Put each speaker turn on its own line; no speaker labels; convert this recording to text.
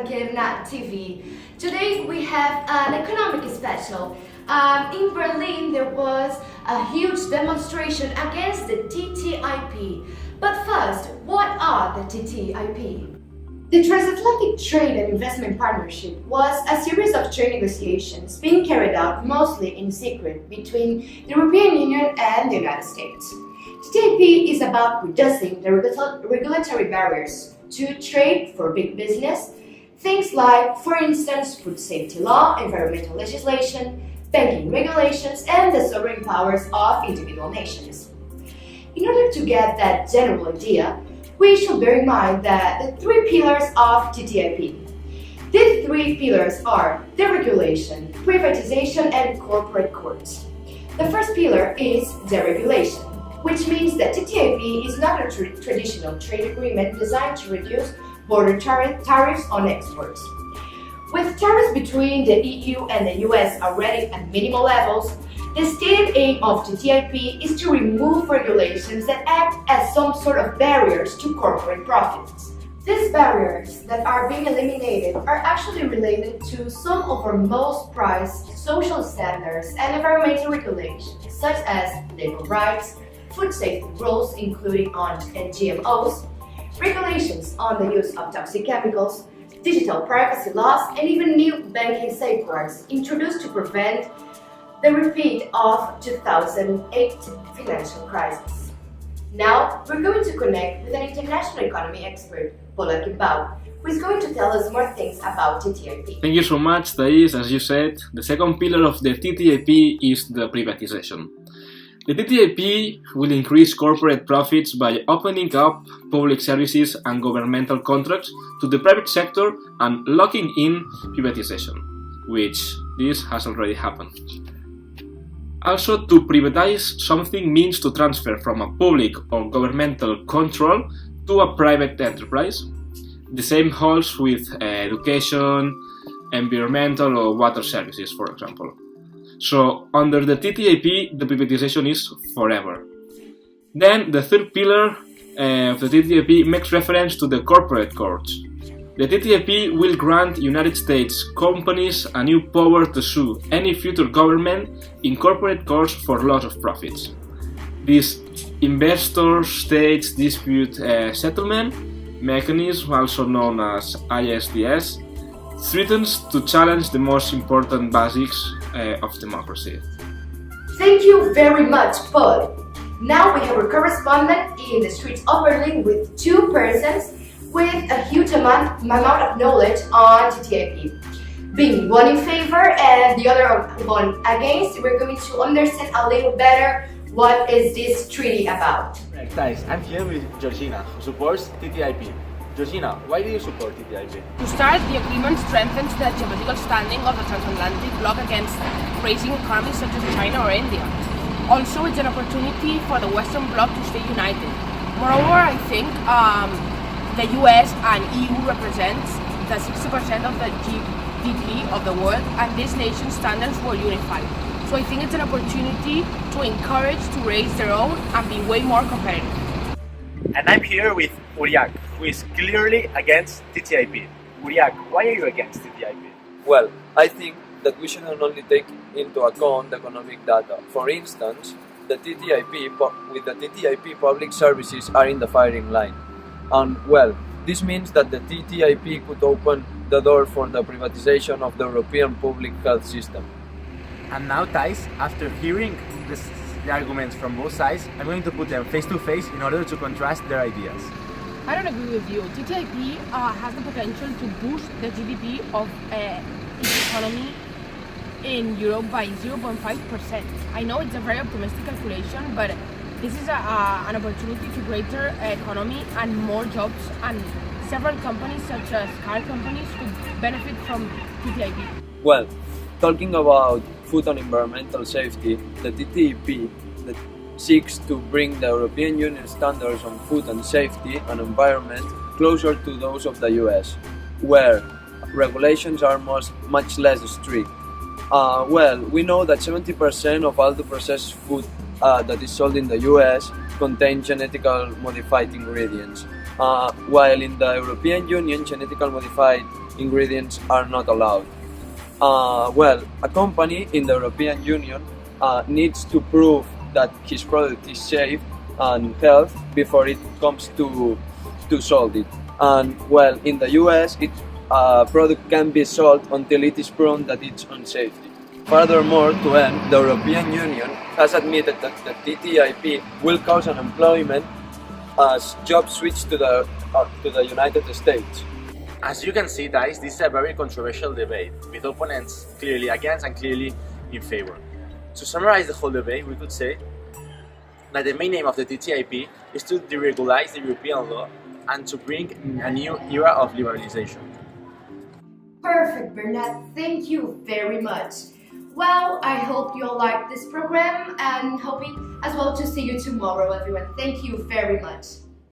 Bernat TV. Today we have an economic special. In Berlin there was a huge demonstration against the TTIP. But first, what are the TTIP? The Transatlantic Trade and Investment Partnership was a series of trade negotiations being carried out mostly in secret between the European Union and the United States. TTIP is about reducing the regulatory barriers to trade for big business, things like, for instance, food safety law, environmental legislation, banking regulations, and the sovereign powers of individual nations. In order to get that general idea, we should bear in mind that the three pillars of TTIP. These three pillars are deregulation, privatization, and corporate courts. The first pillar is deregulation, which means that TTIP is not a traditional trade agreement designed to reduce border tariffs on exports. With tariffs between the EU and the US already at minimal levels, the stated aim of TTIP is to remove regulations that act as some sort of barriers to corporate profits. These barriers that are being eliminated are actually related to some of our most prized social standards and environmental regulations, such as labor rights, food safety rules including on GMOs, regulations on the use of toxic chemicals, digital privacy laws, and even new banking safeguards introduced to prevent the repeat of 2008 financial crisis. Now, we're going to connect with an international economy expert, Pol Arquimbau, who is going to tell us more things about TTIP.
Thank you so much, Thaís. As you said, the second pillar of the TTIP is the privatization. The TTIP will increase corporate profits by opening up public services and governmental contracts to the private sector and locking in privatization, which this has already happened. Also, to privatize something means to transfer from a public or governmental control to a private enterprise. The same holds with education, environmental or water services, for example. So, under the TTIP, the privatization is forever. Then, the third pillar of the TTIP makes reference to the corporate courts. The TTIP will grant United States companies a new power to sue any future government in corporate courts for loss of profits. This investor-state dispute settlement mechanism, also known as ISDS, threatens to challenge the most important basics of democracy.
Thank you very much, Paul. Now we have a correspondent in the streets of Berlin with two persons with a huge amount of knowledge on TTIP. Being one in favor and the other one against, we're going to understand a little better what is this treaty about.
Right, Thais, I'm here with Georgina, who supports TTIP. Georgina, why do you support TTIP?
To start, the agreement strengthens the geopolitical standing of the transatlantic bloc against racing economies such as China or India. Also, it's an opportunity for the Western bloc to stay united. Moreover, I think the US and EU represents the 60% of the GDP of the world, and these nations' standards were unified. So I think it's an opportunity to encourage to raise their own and be way more competitive.
And I'm here with Oriac, who is clearly against TTIP. Oriac, why are you against TTIP?
Well, I think that we should not only take into account economic data. For instance, with the TTIP, public services are in the firing line. And well, this means that the TTIP could open the door for the privatization of the European public health system.
And now, Thais, after hearing the arguments from both sides, I'm going to put them face to face in order to contrast their ideas.
I don't agree with you. TTIP has the potential to boost the GDP of its economy in Europe by 0.5%. I know it's a very optimistic calculation, but this is an opportunity to greater economy and more jobs, and several companies such as car companies could benefit from TTIP.
Well, talking about food and environmental safety, the TTIP that seeks to bring the European Union standards on food and safety and environment closer to those of the US, where regulations are much less strict. Well, we know that 70% of all the processed food that is sold in the US contain genetically modified ingredients, while in the European Union genetically modified ingredients are not allowed. Well, a company in the European Union needs to prove that his product is safe and health before it comes to sold it. And well, in the US, a product can be sold until it is proven that it's unsafe. Furthermore, to end, the European Union has admitted that the TTIP will cause unemployment as jobs switch to the United States.
As you can see, Thais, this is a very controversial debate, with opponents clearly against and clearly in favor. To summarize the whole debate, we could say that the main aim of the TTIP is to deregularize the European law and to bring a new era of liberalization.
Perfect, Bernat. Thank you very much. Well, I hope you all like this program and hoping as well to see you tomorrow, everyone. Thank you very much.